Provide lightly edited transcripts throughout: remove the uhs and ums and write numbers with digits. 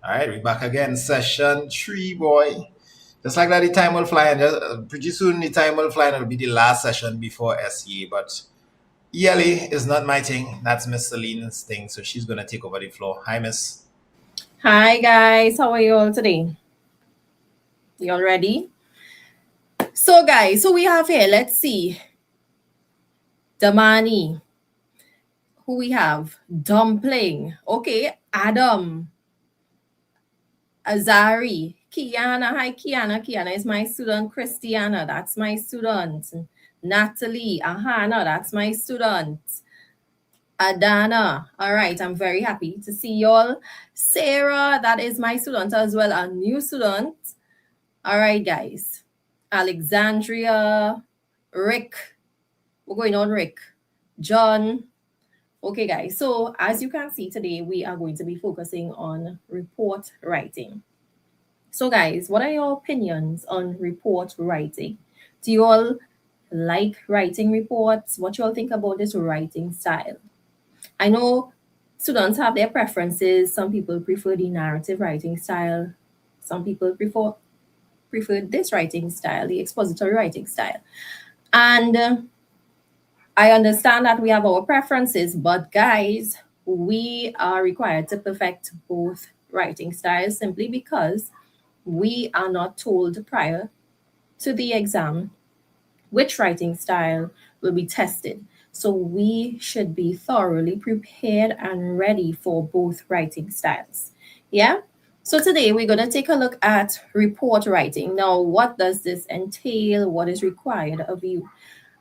All right, we're back again. Session 3, boy. Just like that, the time will fly. And pretty soon, the time will fly, and it'll be the last session before SE. But ELA is not my thing. That's Miss Celine's thing. So she's going to take over the floor. Hi, Miss. Hi guys, how are you all today? You all ready? So guys, we have here, let's see. Damani. Who we have? Dumpling. Okay, Adam. Azari. Kiana. Hi Kiana. Kiana is my student. Christiana, that's my student. Natalie. Ahana, that's my student. Adana. All right, I'm very happy to see y'all. Sarah, that is my student as well, a new student. All right, guys. Alexandria, Rick. We're going on, Rick. John. Okay, guys. So, as you can see today, we are going to be focusing on report writing. So, guys, what are your opinions on report writing? Do you all like writing reports? What you all think about this writing style? I know students have their preferences. Some people prefer the narrative writing style. Some people prefer this writing style, the expository writing style. And I understand that we have our preferences, but guys, we are required to perfect both writing styles simply because we are not told prior to the exam which writing style will be tested. So we should be thoroughly prepared and ready for both writing styles. Yeah? So today we're going to take a look at report writing. Now, what does this entail? What is required of you?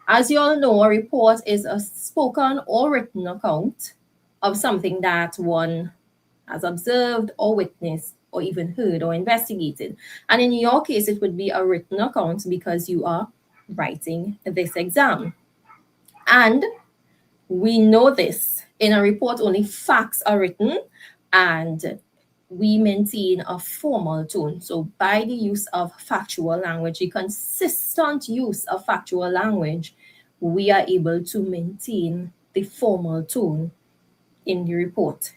As you all know, a report is a spoken or written account of something that one has observed or witnessed or even heard or investigated. And in your case, it would be a written account because you are writing this exam. And we know this. In a report, only facts are written and we maintain a formal tone. So by the use of factual language, the consistent use of factual language, we are able to maintain the formal tone in the report.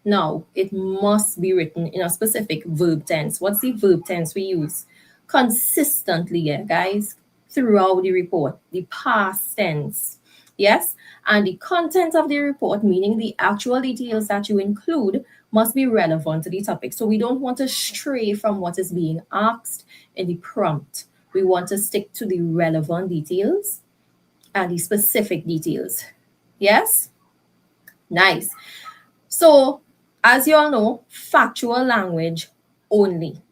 Now, it must be written in a specific verb tense. What's the verb tense we use? Consistently, yeah, guys, throughout the report, the past tense. Yes, and the content of the report, meaning the actual details that you include, must be relevant to the topic. So we don't want to stray from what is being asked in the prompt. We want to stick to the relevant details and the specific details. Yes? Nice. So, as you all know, factual language only.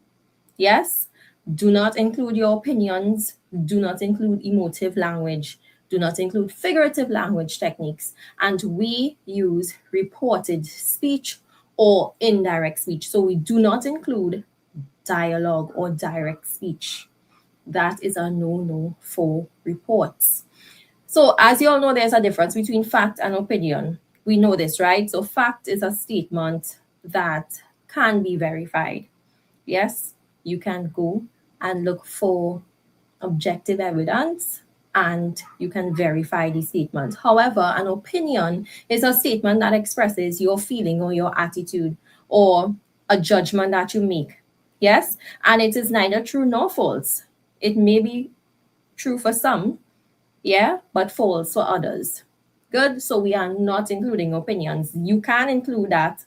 Yes? Do not include your opinions. Do not include emotive language. Do not include figurative language techniques. And we use reported speech or indirect speech. So we do not include dialogue or direct speech. That is a no-no for reports. So as you all know, there's a difference between fact and opinion. We know this, right? So fact is a statement that can be verified. Yes, you can go and look for objective evidence and you can verify the statement. However, an opinion is a statement that expresses your feeling or your attitude or a judgment that you make. Yes, and it is neither true nor false. It may be true for some, yeah, but false for others. Good. So we are not including opinions. You can include that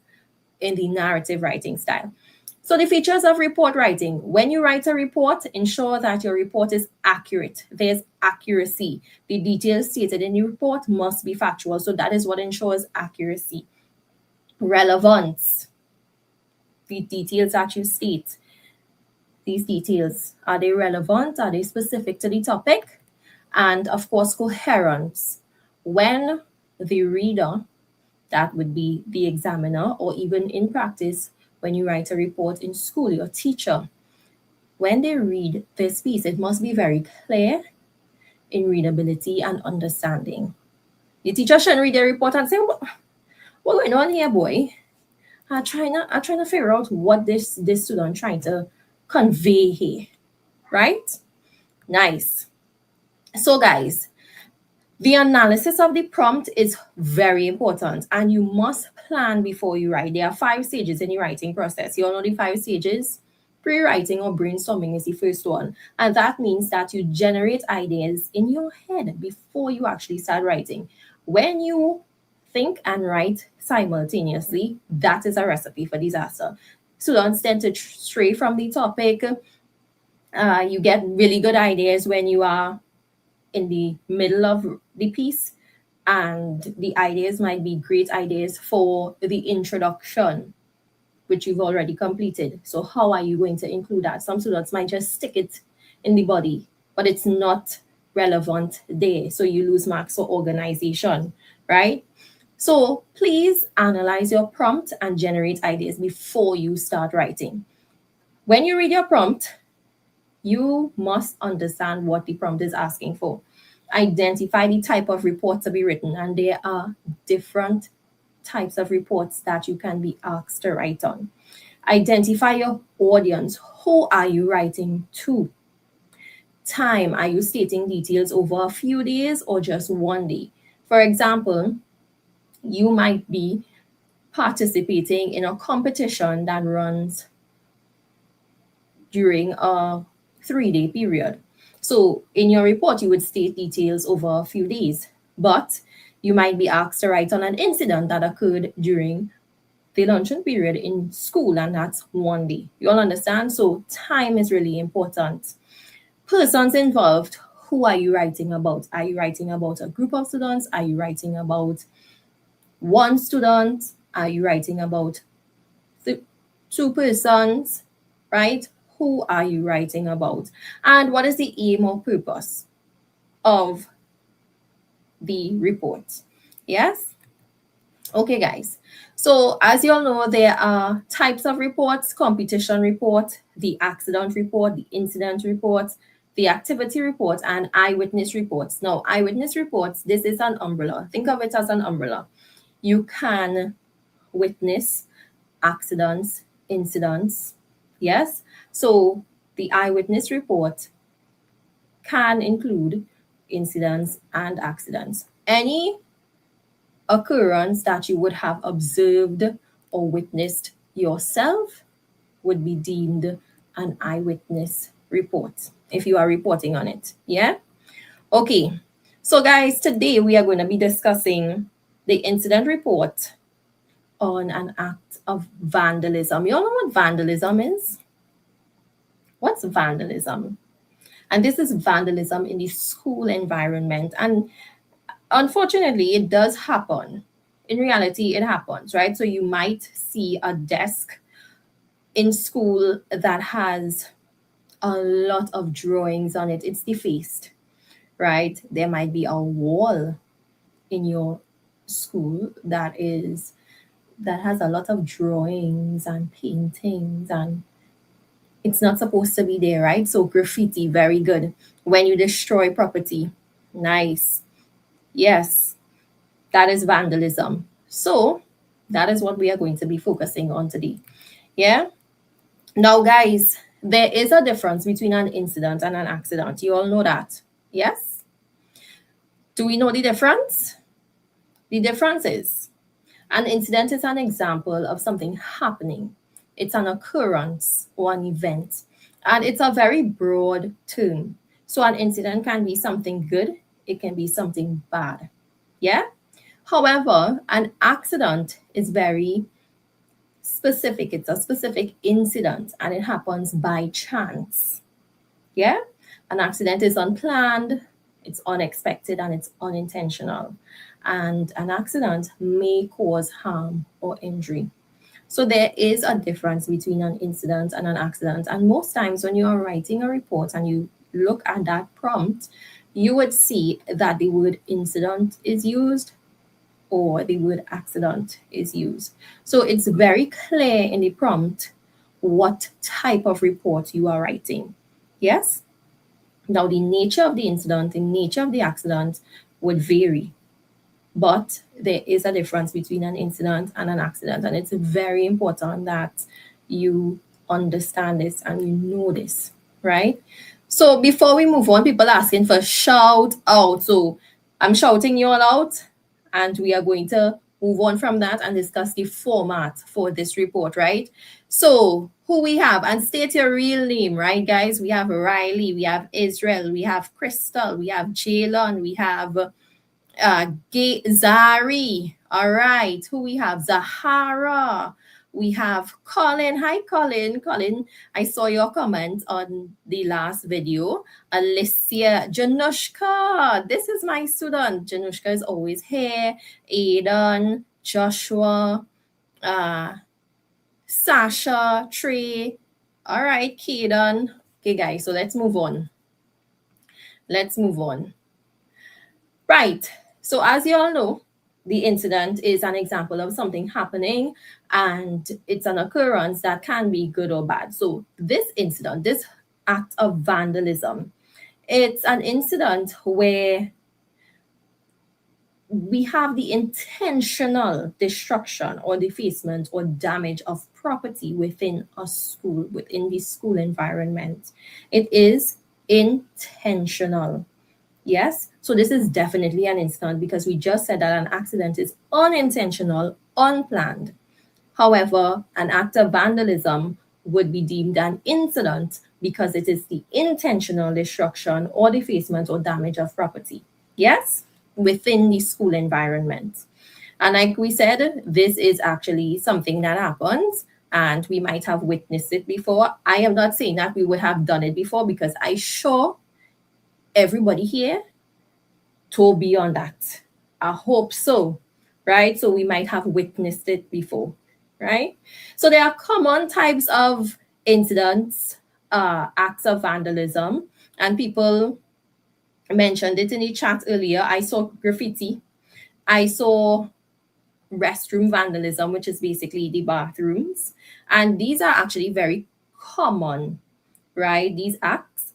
in the narrative writing style. So the features of report writing. When you write a report, ensure that your report is accurate. There's accuracy. The details stated in the report must be factual. So that is what ensures accuracy. Relevance. The details that you state. These details, are they relevant? Are they specific to the topic? And of course, coherence. When the reader, that would be the examiner, or even in practice, when you write a report in school, your teacher, when they read this piece, it must be very clear in readability and understanding. The teacher shouldn't read the report and say, what going on here, boy? I'm trying to figure out what this student trying to convey here, right? Nice. So guys, The analysis of the prompt is very important, and you must plan before you write. There are 5 stages in the writing process. You all know the 5 stages. Pre-writing or brainstorming is the first one, and that means that you generate ideas in your head before you actually start writing. When you think and write simultaneously, that is a recipe for disaster. Students tend to stray from the topic. You get really good ideas when you are in the middle of the piece, and the ideas might be great ideas for the introduction, which you've already completed. So how are you going to include that? Some students might just stick it in the body, but it's not relevant there. So you lose marks for organization, right? So please analyze your prompt and generate ideas before you start writing. When you read your prompt, you must understand what the prompt is asking for. Identify the type of report to be written, and there are different types of reports that you can be asked to write on. Identify your audience. Who are you writing to? Time. Are you stating details over a few days or just one day? For example, you might be participating in a competition that runs during a 3-day period. So in your report, you would state details over a few days, but you might be asked to write on an incident that occurred during the luncheon period in school, and that's one day. You all understand? So time is really important. Persons involved. Who are you writing about? Are you writing about a group of students? Are you writing about one student? Are you writing about 2 persons, right? Who are you writing about? And what is the aim or purpose of the report? Yes? Okay, guys. So as you all know, there are types of reports: competition report, the accident report, the incident report, the activity report, and eyewitness reports. Now, eyewitness reports, this is an umbrella. Think of it as an umbrella. You can witness accidents, incidents. Yes? So the eyewitness report can include incidents and accidents. Any occurrence that you would have observed or witnessed yourself would be deemed an eyewitness report if you are reporting on it. Yeah? Okay. So guys, today we are going to be discussing the incident report on an act of vandalism. You all know what vandalism is? What's vandalism? And this is vandalism in the school environment. And unfortunately, it does happen. In reality, it happens, right? So you might see a desk in school that has a lot of drawings on it. It's defaced, right? There might be a wall in your school that has a lot of drawings and paintings, and it's not supposed to be there, right? So graffiti, very good. When you destroy property, nice. Yes, that is vandalism. So that is what we are going to be focusing on today. Yeah. Now, guys, there is a difference between an incident and an accident. You all know that. Yes. Do we know the difference? The difference is an incident is an example of something happening. It's an occurrence or an event. And it's a very broad term. So an incident can be something good, it can be something bad. Yeah? However, an accident is very specific. It's a specific incident and it happens by chance. Yeah? An accident is unplanned, it's unexpected, and it's unintentional. And an accident may cause harm or injury. So there is a difference between an incident and an accident. And most times when you are writing a report and you look at that prompt, you would see that the word incident is used or the word accident is used. So it's very clear in the prompt what type of report you are writing. Yes? Now, the nature of the incident, the nature of the accident would vary. But there is a difference between an incident and an accident. And it's very important that you understand this and you know this, right? So before we move on, people asking for shout out. So I'm shouting you all out, and we are going to move on from that and discuss the format for this report, right? So, who we have, and state your real name, right, guys? We have Riley, we have Israel, we have Crystal, we have Jalen, we have Zari. All right. Who we have? Zahara. We have Colin. Hi, Colin. Colin, I saw your comment on the last video. Alicia. Janushka. This is my student. Janushka is always here. Aidan. Joshua. Sasha. Trey. All right, Kaden. Okay, guys. So let's move on. Right. So as you all know, the incident is an example of something happening, and it's an occurrence that can be good or bad. So this incident, this act of vandalism, it's an incident where we have the intentional destruction or defacement or damage of property within a school, within the school environment. It is intentional. Yes, so this is definitely an incident because we just said that an accident is unintentional, unplanned. However, an act of vandalism would be deemed an incident because it is the intentional destruction or defacement or damage of property. Yes, within the school environment. And like we said, this is actually something that happens and we might have witnessed it before. I am not saying that we would have done it before because I sure everybody here to be on that. I hope so, right? So we might have witnessed it before, right? So there are common types of incidents, acts of vandalism, and people mentioned it in the chat earlier. I saw graffiti. I saw restroom vandalism, which is basically the bathrooms. And these are actually very common, right? These acts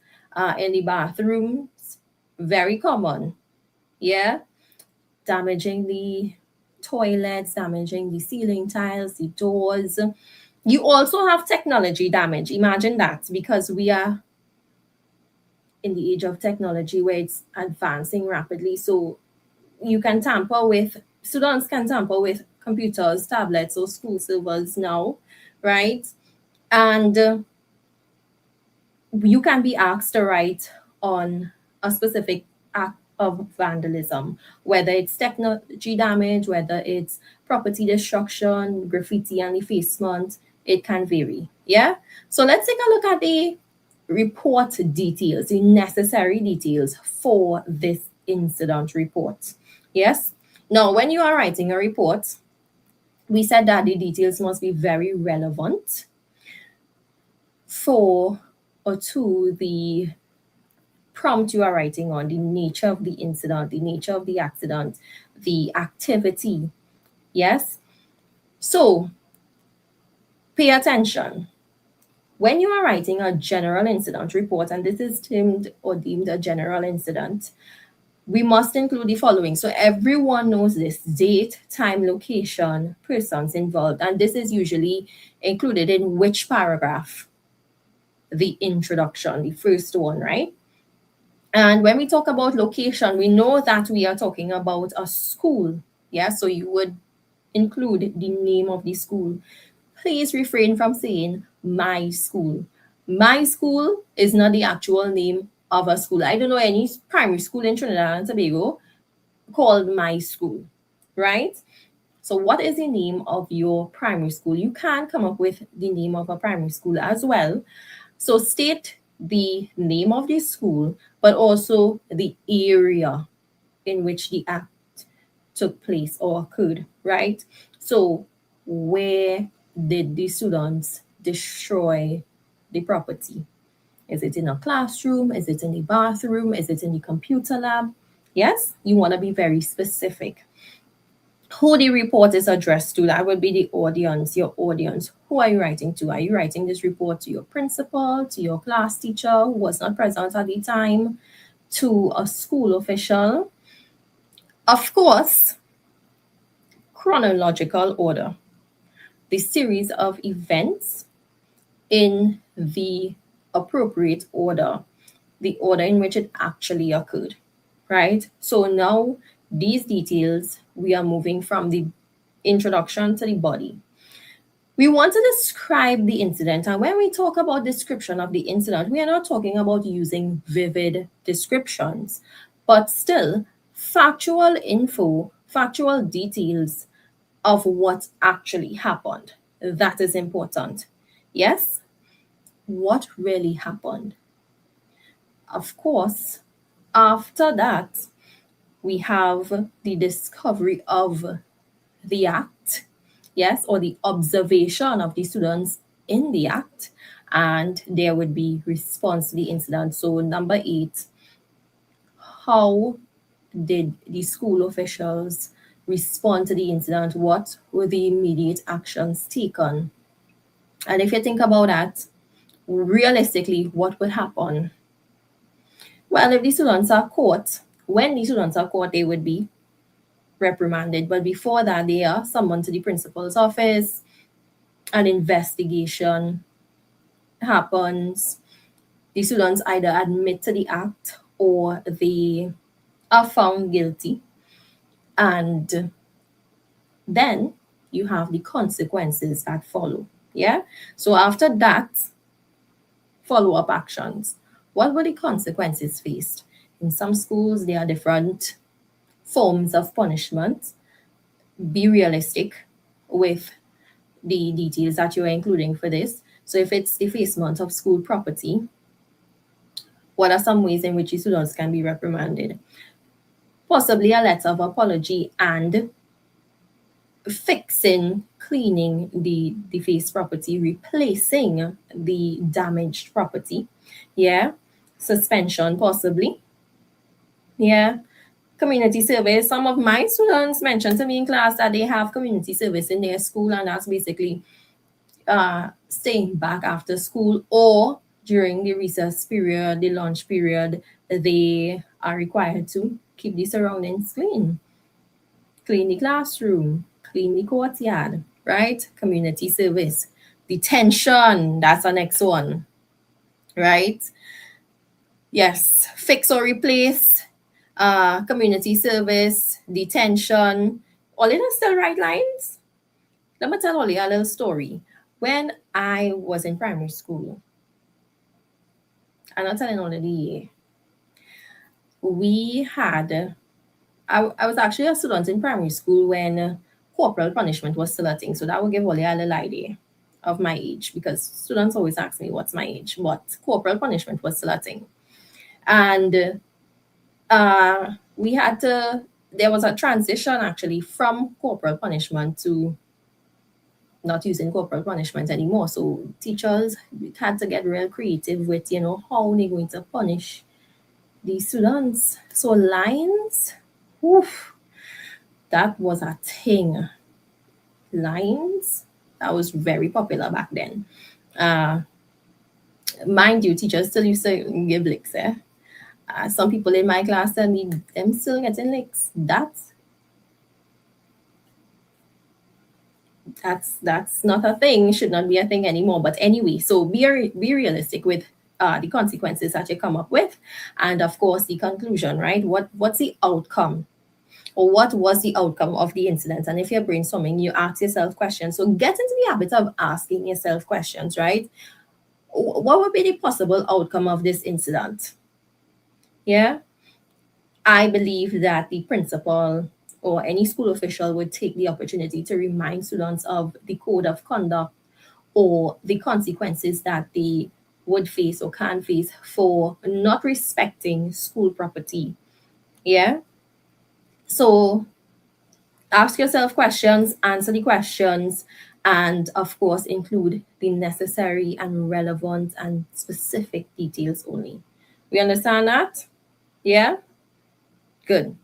in the bathrooms, very common. Yeah, damaging the toilets, damaging the ceiling tiles, the doors. You also have technology damage. Imagine that, because we are in the age of technology where it's advancing rapidly. So you can tamper with, students can tamper with computers, tablets, or school servers now, right? And you can be asked to write on a specific act of vandalism, whether it's technology damage, whether it's property destruction, graffiti and effacement. It can vary. Yeah. So let's take a look at the report details, the necessary details for this incident report. Yes. Now, when you are writing a report, we said that the details must be very relevant for or to the prompt you are writing on, the nature of the incident, the nature of the accident, the activity. Yes? So, pay attention. When you are writing a general incident report, and this is deemed a general incident, we must include the following. So everyone knows this: date, time, location, persons involved. And this is usually included in which paragraph? The introduction, the first one, right? And when we talk about location, we know that we are talking about a school. Yeah, so you would include the name of the school. Please refrain from saying my school. My school is not the actual name of a school. I don't know any primary school in Trinidad and Tobago called my school, right? So what is the name of your primary school? You can come up with the name of a primary school as well. So state the name of the school, but also the area in which the act took place or occurred, right? So where did the students destroy the property? Is it in a classroom? Is it in the bathroom? Is it in the computer lab? Yes, you want to be very specific. Who the report is addressed to, that would be the audience, your audience. Who are you writing to? Are you writing this report to your principal, to your class teacher who was not present at the time, to a school official? Of course, chronological order, the series of events in the appropriate order, the order in which it actually occurred, right? So now these details, we are moving from the introduction to the body. We want to describe the incident. And when we talk about description of the incident, we are not talking about using vivid descriptions, but still factual info, factual details of what actually happened. That is important. Yes? What really happened? Of course, after that, we have the discovery of the act, yes, or the observation of the students in the act, and there would be response to the incident. So, number 8, how did the school officials respond to the incident? What were the immediate actions taken? And if you think about that, realistically, what would happen? Well, if the students are caught, when the students are caught, they would be reprimanded. But before that, they are summoned to the principal's office. An investigation happens. The students either admit to the act or they are found guilty. And then you have the consequences that follow. Yeah. So after that, follow up actions. What were the consequences faced? In some schools, there are different forms of punishment. Be realistic with the details that you are including for this. So if it's defacement of school property, what are some ways in which the students can be reprimanded? Possibly a letter of apology and fixing, cleaning the defaced property, replacing the damaged property. Yeah. Suspension, possibly. Yeah. Community service. Some of my students mentioned to me in class that they have community service in their school, and that's basically staying back after school or during the recess period, the lunch period. They are required to keep the surroundings clean the classroom, clean the courtyard, right? Community service. Detention, that's the next one, right? Yes, fix or replace, community service, detention, all in the still right lines. Let me tell you a little story. When I was in primary school, I'm not telling all of the year, we had, I was actually a student in primary school when corporal punishment was still a thing. So that will give all a little idea of my age, because students always ask me what's my age, but corporal punishment was still a thing. And we had to, there was a transition actually from corporal punishment to not using corporal punishment anymore. So teachers had to get real creative with, how they're going to punish these students. So lines, oof, that was a thing. Lines, that was very popular back then. Mind you, teachers still used to give licks, eh? Some people in my class tell me them still getting licks. That's not a thing, should not be a thing anymore. But anyway, so be realistic with the consequences that you come up with, and of course the conclusion, right? What's the outcome, or what was the outcome of the incident? And if you're brainstorming, you ask yourself questions. So get into the habit of asking yourself questions, right? What would be the possible outcome of this incident? Yeah, I believe that the principal or any school official would take the opportunity to remind students of the code of conduct or the consequences that they would face or can face for not respecting school property. Yeah. So ask yourself questions, answer the questions, and of course, include the necessary and relevant and specific details only. We understand that? Yeah? Good.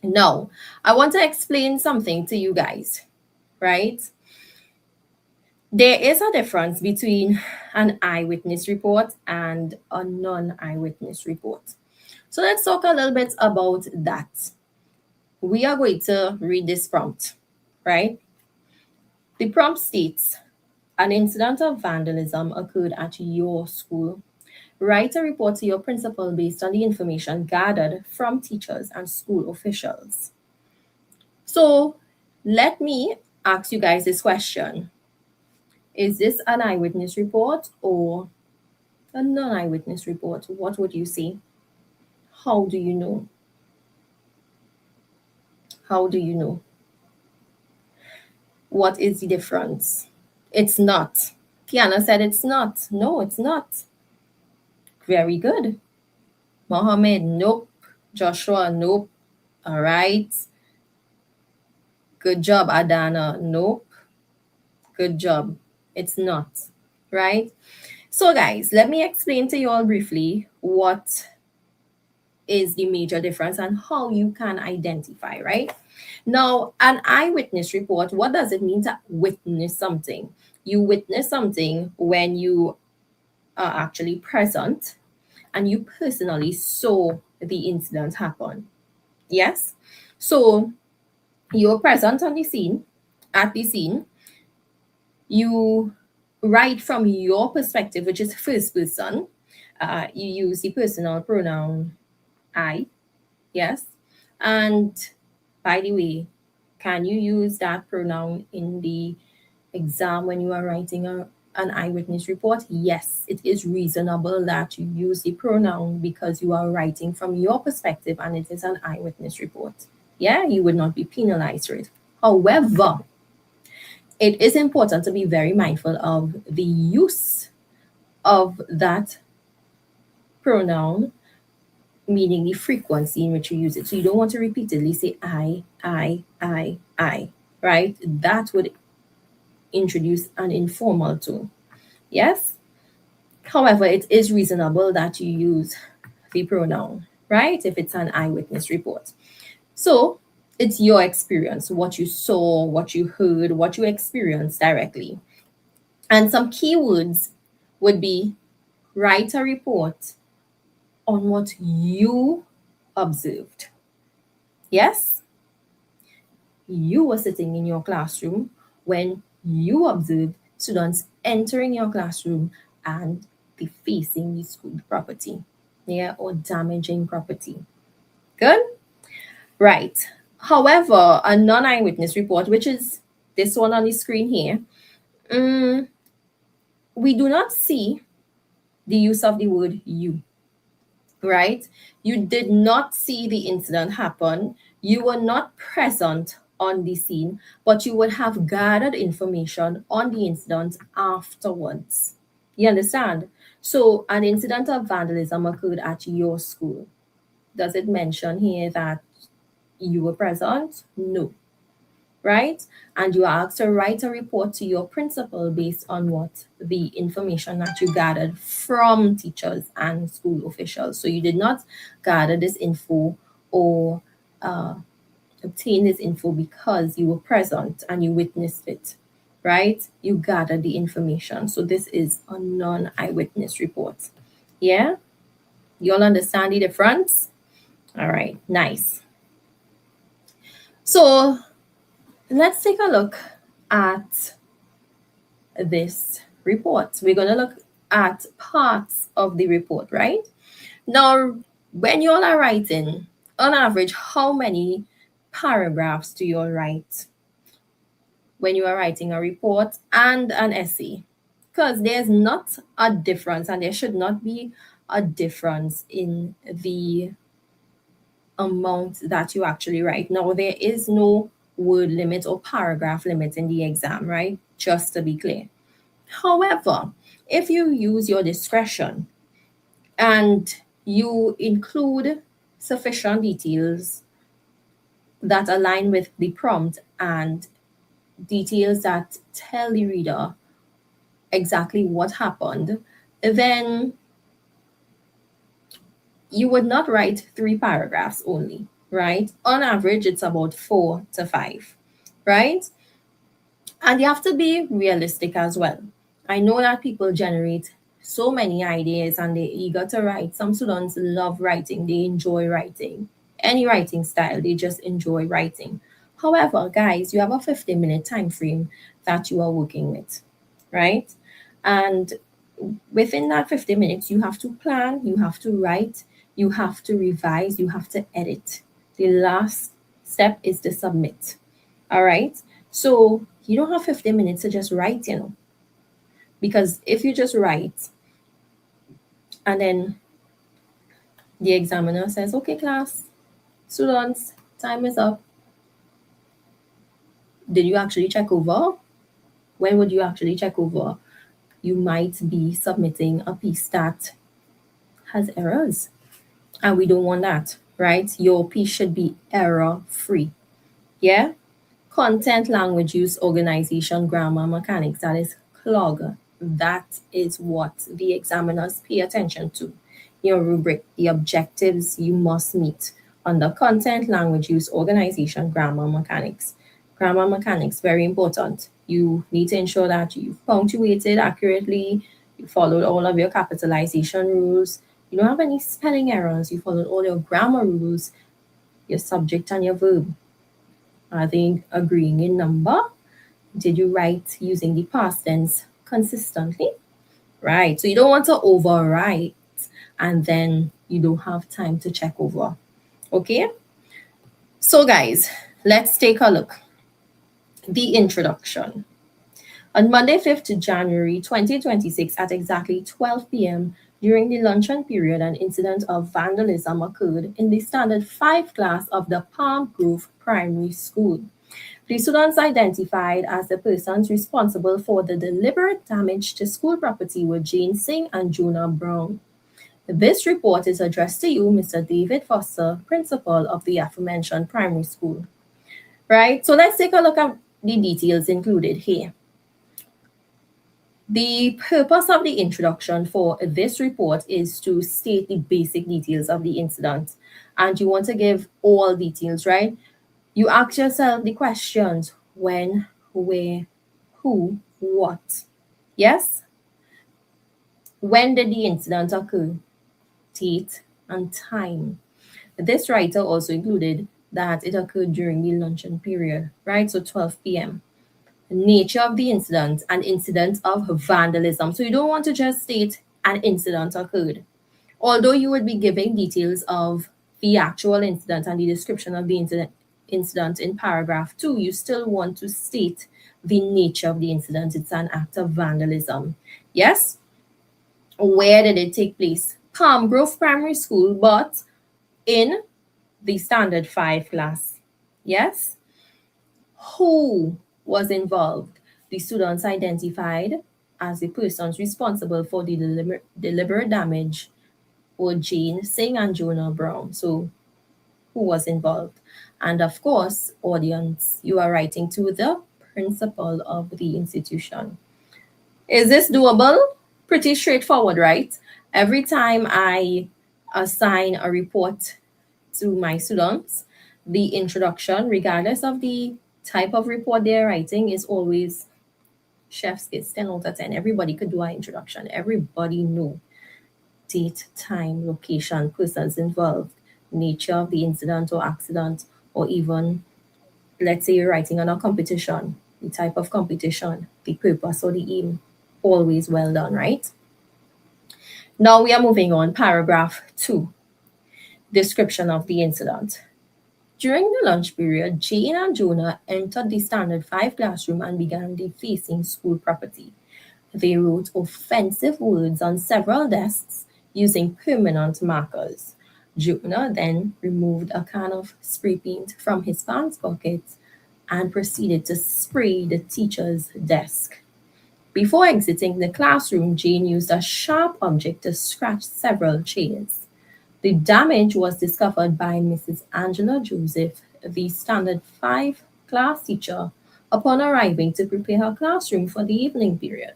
Now, I want to explain something to you guys, right? There is a difference between an eyewitness report and a non-eyewitness report. So let's talk a little bit about that. We are going to read this prompt, right? The prompt states, an incident of vandalism occurred at your school. Write a report to your principal based on the information gathered from teachers and school officials. So let me ask you guys this question. Is this an eyewitness report or a non-eyewitness report? What would you say? How do you know? How do you know? What is the difference? It's not. Kiana said it's not. No, it's not. Very good. Mohammed, nope. Joshua, nope. All right. Good job, Adana. Nope. Good job. It's not. Right? So, guys, let me explain to you all briefly what is the major difference and how you can identify, right? Now, an eyewitness report, what does it mean to witness something? You witness something when you are actually present and you personally saw the incident happen. Yes? So you're present on the scene, at the scene, you write from your perspective, which is first person. You use the personal pronoun I, yes? And by the way, can you use that pronoun in the exam when you are writing an eyewitness report? Yes, it is reasonable that you use the pronoun because you are writing from your perspective and it is an eyewitness report. Yeah, you would not be penalized for it. However, it is important to be very mindful of the use of that pronoun, meaning the frequency in which you use it. So you don't want to repeatedly say I, right? That would introduce an informal tone. Yes? However, it is reasonable that you use the pronoun, right? If it's an eyewitness report. So it's your experience, what you saw, what you heard, what you experienced directly. And some keywords would be write a report on what you observed. Yes? You were sitting in your classroom when you observed students entering your classroom and defacing the school property, yeah, or damaging property. Good? Right. However, a non-eyewitness report, which is this one on the screen here, we do not see the use of the word you, right? You did not see the incident happen. You were not present on the scene, but you would have gathered information on the incident afterwards. You understand? So, an incident of vandalism occurred at your school. Does it mention here that you were present? No. Right? And you are asked to write a report to your principal based on what? The information that you gathered from teachers and school officials. So you did not gather this info or obtain this info because you were present and you witnessed it, right? You gathered the information. So this is a non-eyewitness report. Yeah? You all understand the difference? All right, nice. So let's take a look at this report. We're going to look at parts of the report, right? Now, when you all are writing, on average, how many paragraphs do you all write when you are writing a report and an essay? Because there's not a difference, and there should not be a difference in the amount that you actually write. Now, there is no word limit or paragraph limit in the exam, right? Just to be clear. However, if you use your discretion and you include sufficient details that align with the prompt and details that tell the reader exactly what happened, then you would not write 3 paragraphs only, right? On average, it's about 4 to 5, right? And you have to be realistic as well. I know that people generate so many ideas and they're eager to write. Some students love writing, they enjoy writing. Any writing style, they just enjoy writing. However, guys, you have a 15-minute time frame that you are working with, right? And within that 50 minutes, you have to plan, you have to write, you have to revise, you have to edit. The last step is to submit. All right. So you don't have 50 minutes to just write, because if you just write and then the examiner says, okay, class, students, time is up. Did you actually check over? When would you actually check over? You might be submitting a piece that has errors, and we don't want that, right? Your piece should be error free. Yeah? Content, language use, organization, grammar, mechanics, that is CLOG. That is what the examiners pay attention to. Your rubric, the objectives you must meet under content, language use, organization, grammar, mechanics. Grammar mechanics, very important. You need to ensure that you've punctuated accurately, you followed all of your capitalization rules, you don't have any spelling errors, you followed all your grammar rules, your subject and your verb. Are they agreeing in number? Did you write using the past tense consistently? Right. So you don't want to overwrite and then you don't have time to check over. Okay? So, guys, let's take a look. The introduction. On Monday, 5th January 2026, at exactly 12 p.m., during the luncheon period, an incident of vandalism occurred in the Standard 5 class of the Palm Grove Primary School. The students identified as the persons responsible for the deliberate damage to school property were Jane Singh and Jonah Brown. This report is addressed to you, Mr. David Foster, principal of the aforementioned primary school. Right, so let's take a look at the details included here. The purpose of the introduction for this report is to state the basic details of the incident, and you want to give all details, right? You ask yourself the questions: when, where, who, what. Yes? When did the incident occur? Date and time. This writer also included that it occurred during the luncheon period, right? So 12 p.m. Nature of the incident, an incident of vandalism. So you don't want to just state an incident occurred. Although you would be giving details of the actual incident and the description of the incident in paragraph 2, you still want to state the nature of the incident. It's an act of vandalism. Yes? Where did it take place? Palm Grove Primary School, but in the Standard 5 class. Yes? Who was involved? The students identified as the persons responsible for the deliberate damage were Jane Singh and Jonah Brown. So, who was involved? And of course, audience, you are writing to the principal of the institution. Is this doable? Pretty straightforward, right? Every time I assign a report to my students, the introduction, regardless of the type of report they're writing, is always chef's kiss, 10 out of 10. Everybody could do an introduction. Everybody know date, time, location, persons involved, nature of the incident or accident, or even, let's say you're writing on a competition, the type of competition, the purpose or the aim. Always well done, right? Now we are moving on. Paragraph 2. Description of the incident. During the lunch period, Jane and Jonah entered the Standard 5 classroom and began defacing school property. They wrote offensive words on several desks using permanent markers. Jonah then removed a can of spray paint from his pants pocket and proceeded to spray the teacher's desk. Before exiting the classroom, Jane used a sharp object to scratch several chairs. The damage was discovered by Mrs. Angela Joseph, the Standard 5 class teacher, upon arriving to prepare her classroom for the evening period.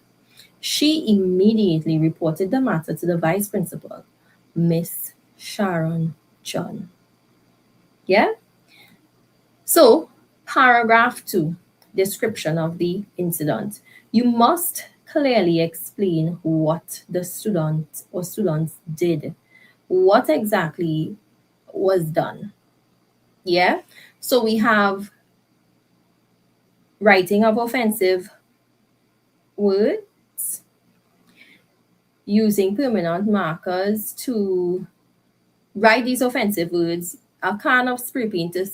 She immediately reported the matter to the vice principal, Miss Sharon John. Yeah? So, paragraph 2, description of the incident. You must clearly explain what the student or students did. What exactly was done? Yeah? So we have writing of offensive words, using permanent markers to write these offensive words, a can of spray paint to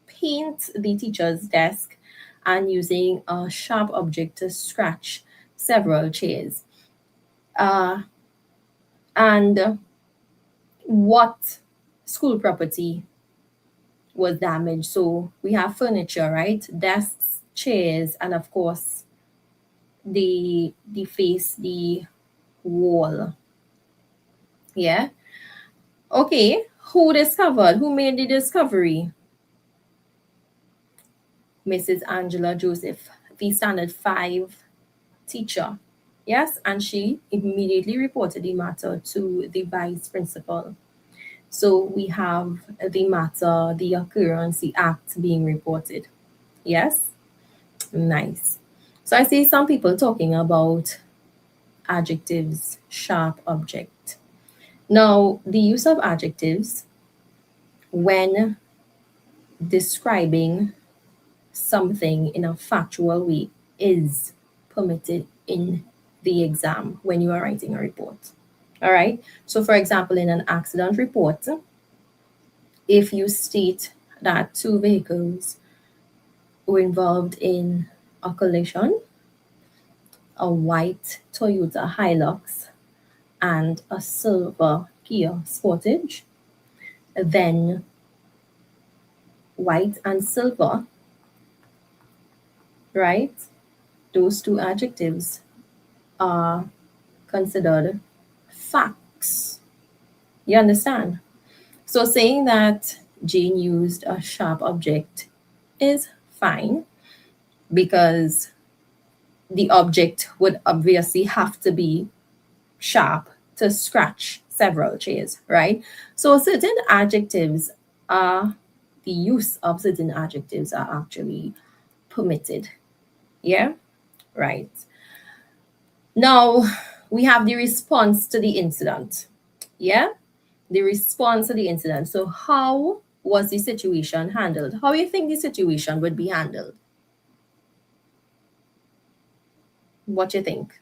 paint the teacher's desk, and using a sharp object to scratch several chairs. And what school property was damaged? So we have furniture, right? Desks, chairs, and of course the face, the wall. Yeah. Okay. Who discovered? Who made the discovery? Mrs. Angela Joseph, the Standard 5 teacher. Yes, and she immediately reported the matter to the vice principal. So we have the matter, the occurrence, the act being reported. Yes? Nice. So I see some people talking about adjectives, sharp object. Now, the use of adjectives when describing something in a factual way is permitted in the exam when you are writing a report. All right. So, for example, in an accident report, if you state that two vehicles were involved in a collision, a white Toyota Hilux and a silver Kia Sportage, then white and silver, right? Those two adjectives are considered facts. You understand? So saying that Jane used a sharp object is fine because the object would obviously have to be sharp to scratch several chairs, right? So certain adjectives are, the use of certain adjectives are actually permitted. Yeah, right. Now we have the response to the incident. Yeah, the response to the incident. So how was the situation handled? How do you think the situation would be handled? What do you think?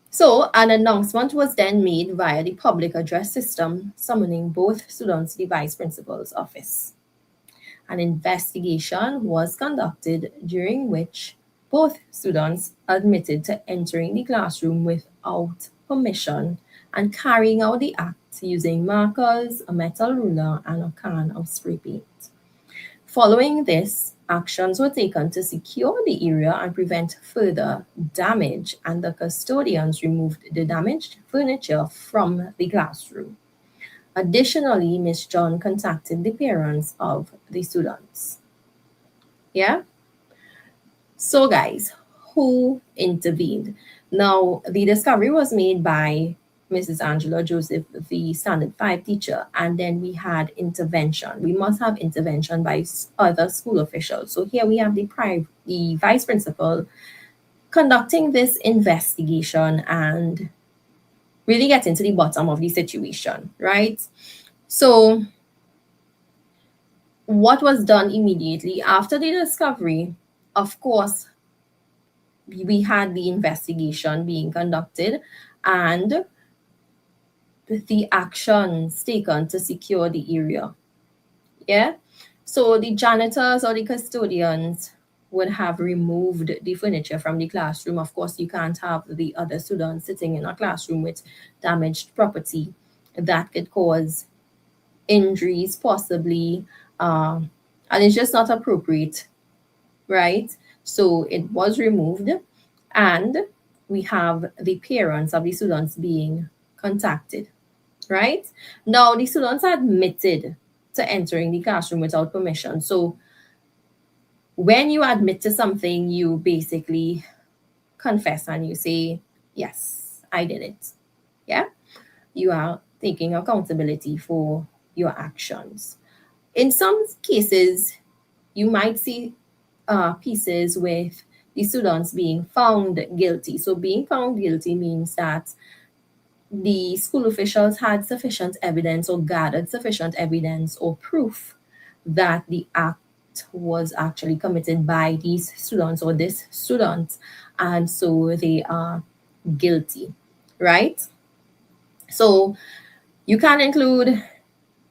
So an announcement was then made via the public address system, summoning both students to the vice principal's office. An investigation was conducted during which both students admitted to entering the classroom without permission and carrying out the act using markers, a metal ruler, and a can of spray paint. Following this, actions were taken to secure the area and prevent further damage, and the custodians removed the damaged furniture from the classroom. Additionally, Miss John contacted the parents of the students. Yeah? So, guys, who intervened? Now, the discovery was made by Mrs. Angela Joseph, the Standard 5 teacher, and then we had intervention. We must have intervention by other school officials. So here we have the vice principal conducting this investigation and really getting to the bottom of the situation, right? So what was done immediately after the discovery? Of course, we had the investigation being conducted and the actions taken to secure the area. Yeah. So the janitors or the custodians would have removed the furniture from the classroom. Of course, you can't have the other students sitting in a classroom with damaged property that could cause injuries, possibly, and it's just not appropriate, right? So it was removed, and we have the parents of the students being contacted, right? Now, the students admitted to entering the classroom without permission. So when you admit to something, you basically confess and you say, yes, I did it. Yeah. You are taking accountability for your actions. In some cases, you might see pieces with the students being found guilty. So being found guilty means that the school officials had sufficient evidence or gathered sufficient evidence or proof that the act act was actually committed by these students or this student, and so they are guilty, right? So you can include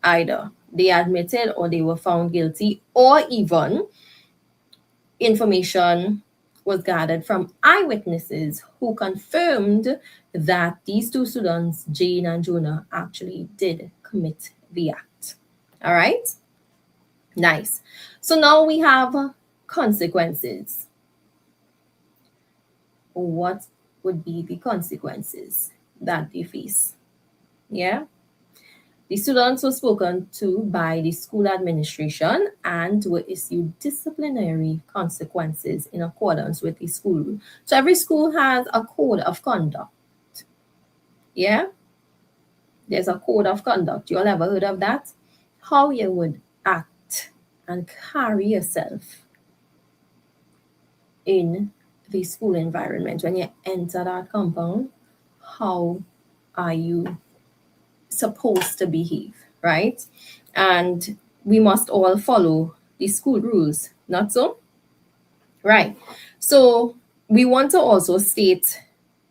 either they admitted or they were found guilty, or even information was gathered from eyewitnesses who confirmed that these two students, Jane and Jonah, actually did commit the act. All right? Nice. So now we have consequences. What would be the consequences that they face? Yeah? The students were spoken to by the school administration and were issued disciplinary consequences in accordance with the school rule. So every school has a code of conduct. Yeah? There's a code of conduct. You all ever heard of that? How you would act and carry yourself in the school environment when you enter that compound. How are you supposed to behave, right? And we must all follow the school rules, not so? Right. So we want to also state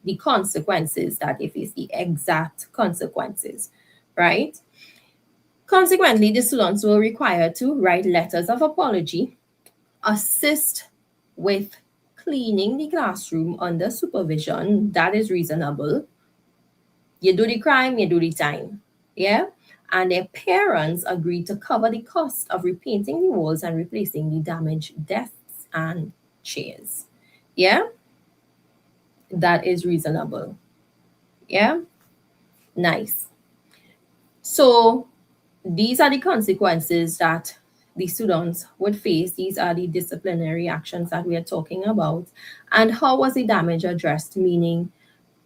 the consequences that they face, the exact consequences, right? Consequently, the students were required to write letters of apology, assist with cleaning the classroom under supervision. That is reasonable. You do the crime, you do the time. Yeah? And their parents agreed to cover the cost of repainting the walls and replacing the damaged desks and chairs. Yeah? That is reasonable. Yeah? Nice. So these are the consequences that the students would face. These are the disciplinary actions that we are talking about. And how was the damage addressed? Meaning,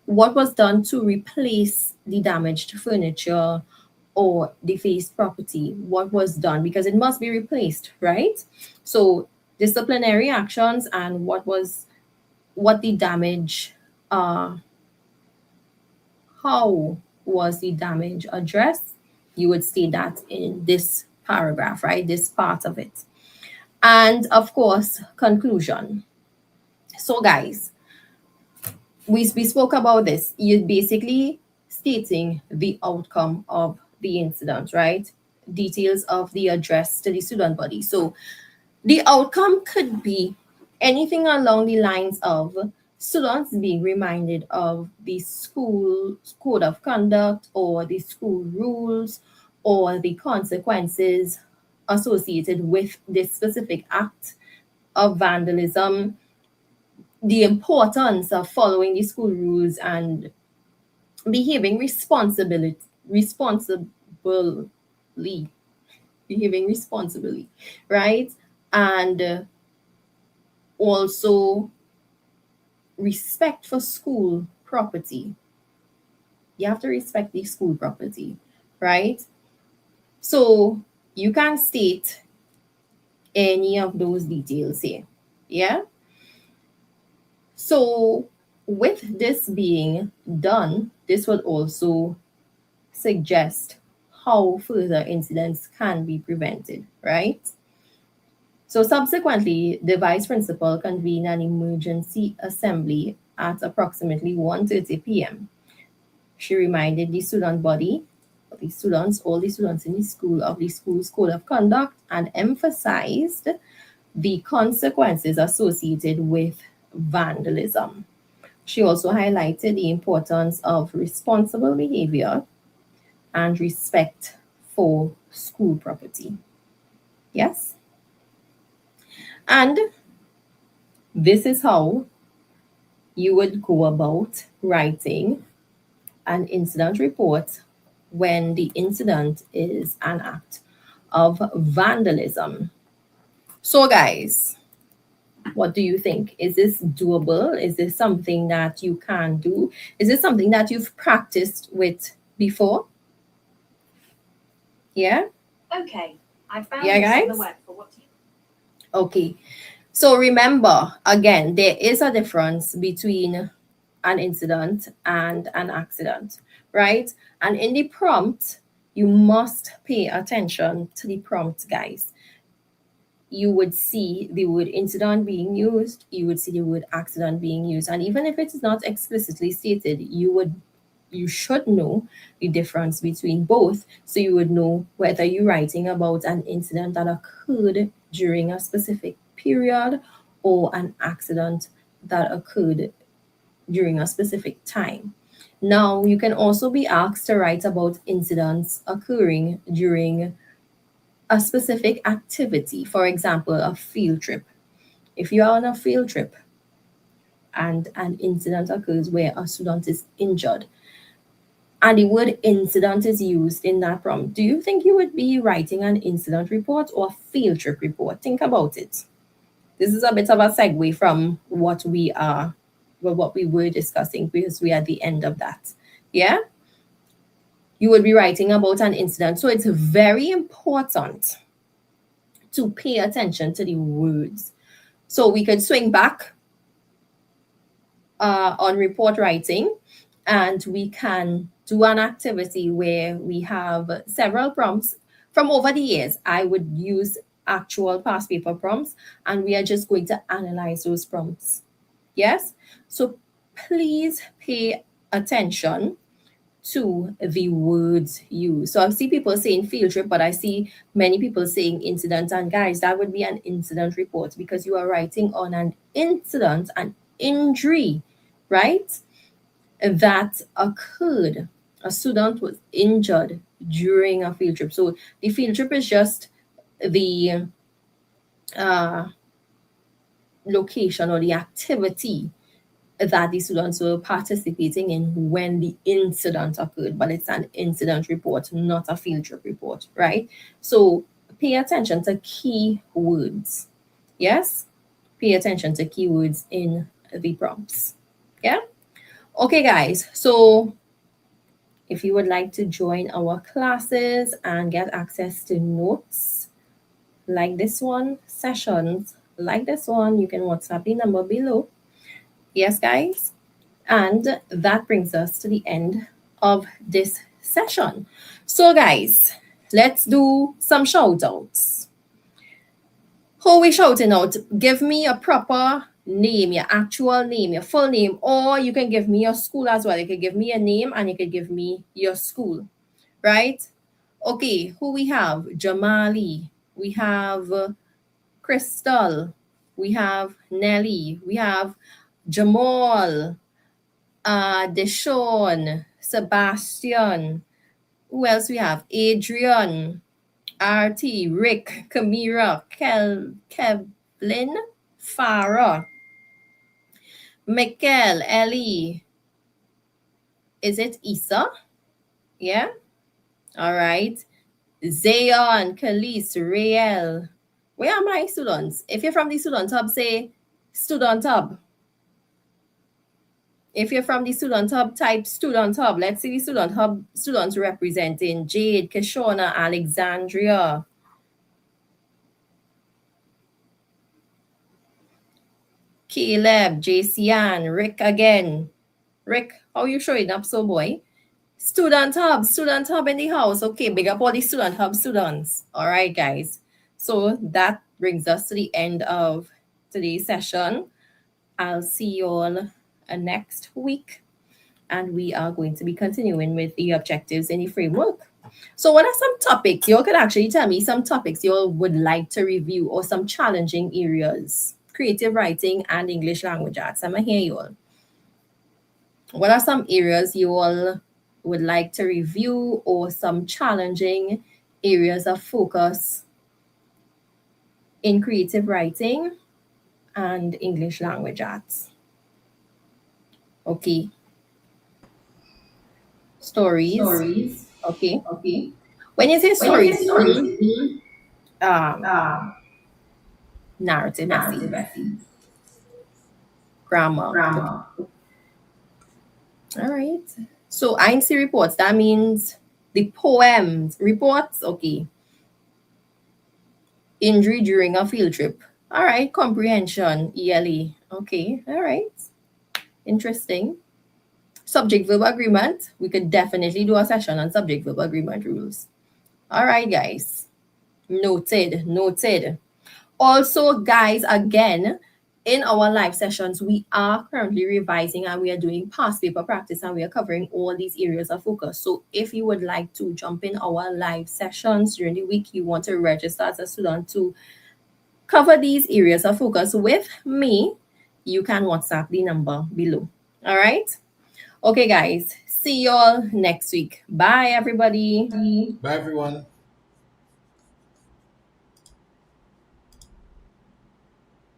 what was done to replace the damaged furniture or defaced property? What was done? Because it must be replaced, right? So disciplinary actions and what the damage, how was the damage addressed? You would state that in this paragraph, right? This part of it. And of course, conclusion. So guys, we spoke about this. You're basically stating the outcome of the incident, right? Details of the address to the student body. So the outcome could be anything along the lines of students being reminded of the school code of conduct or the school rules or the consequences associated with this specific act of vandalism, the importance of following the school rules and behaving behaving responsibly, right? And also respect for school property. You have to respect the school property, right? So you can state any of those details here. Yeah. So with this being done, this would also suggest how further incidents can be prevented, right? So subsequently, the vice principal convened an emergency assembly at approximately 1:30 p.m. She reminded the student body, the students, all the students in the school, of the school's code of conduct, and emphasized the consequences associated with vandalism. She also highlighted the importance of responsible behavior and respect for school property. Yes? And this is how you would go about writing an incident report when the incident is an act of vandalism. So, guys, what do you think? Is this doable? Is this something that you can do? Is this something that you've practiced with before? Yeah? Okay, I found Yeah, this on the guys? web for what you. Okay. So remember, again, there is a difference between an incident and an accident, right? And in the prompt, you must pay attention to the prompt, guys. you would see the word incident being used, you would see the word accident being used. And even if it is not explicitly stated, you should know the difference between both. So you would know whether you're writing about an incident that occurred during a specific period or an accident that occurred during a specific time. Now, you can also be asked to write about incidents occurring during a specific activity, for example, a field trip. If you are on a field trip and an incident occurs where a student is injured, and the word incident is used in that prompt, do you think you would be writing an incident report or a field trip report? Think about it. This is a bit of a segue from what we were discussing, because we are at the end of that. Yeah? You would be writing about an incident. So it's very important to pay attention to the words. So we could swing back on report writing, and we can do an activity where we have several prompts from over the years. I would use actual past paper prompts, and we are just going to analyze those prompts. Yes? So please pay attention to the words used. So I see people saying field trip, but I see many people saying incident. And guys, that would be an incident report, because you are writing on an incident, an injury, right? That occurred. A student was injured during a field trip. So the field trip is just the location or the activity that the students were participating in when the incident occurred, but it's an incident report, not a field trip report, right? So pay attention to key words. Yes? Pay attention to keywords in the prompts. Yeah? Okay, guys. So if you would like to join our classes and get access to notes like this one, sessions like this one, you can WhatsApp the number below. Yes, guys? And that brings us to the end of this session. So, guys, let's do some shout outs. Who are we shouting out? Give me a proper name, your actual name, your full name, or you can give me your school as well. You can give me a name and you can give me your school, right? Okay, who we have? Jamali, we have Crystal, we have Nelly, we have Jamal, Deshawn, Sebastian. Who else we have? Adrian, RT, Rick, Kamira, Kevlin, Farah, Mikel, Ellie. Is it Isa? Yeah. All right. Zayon, Khalees, Rael. Where are my students? If you're from the student hub, say student hub. If you're from the student hub, type student hub. Let's see the student hub students representing Jade, Kishona, Alexandria. Caleb, JCN, Rick again. Rick, how you showing up so boy? Student hub in the house. Okay, big up all the student hub students. All right, guys. So that brings us to the end of today's session. I'll see you all next week, and we are going to be continuing with the objectives in the framework. So what are some topics? You all could actually tell me some topics you all would like to review, or some challenging areas. Creative writing and English language arts. I'm going to hear you all. What are some areas you all would like to review, or some challenging areas of focus in creative writing and English language arts? Okay. Stories. Okay. When you say stories, narrative essay. Grammar. Okay. All right. So INC reports, that means the poems. Reports, okay. Injury during a field trip. All right. Comprehension, ELA. Okay. All right. Interesting. Subject-verb agreement. We could definitely do a session on subject-verb agreement rules. All right, guys. Noted. Also, guys, again, in our live sessions, we are currently revising and we are doing past paper practice and we are covering all these areas of focus. So if you would like to jump in our live sessions during the week, you want to register as a student to cover these areas of focus with me, you can WhatsApp the number below. All right. Okay, guys. See you all next week. Bye, everybody. Bye, everyone.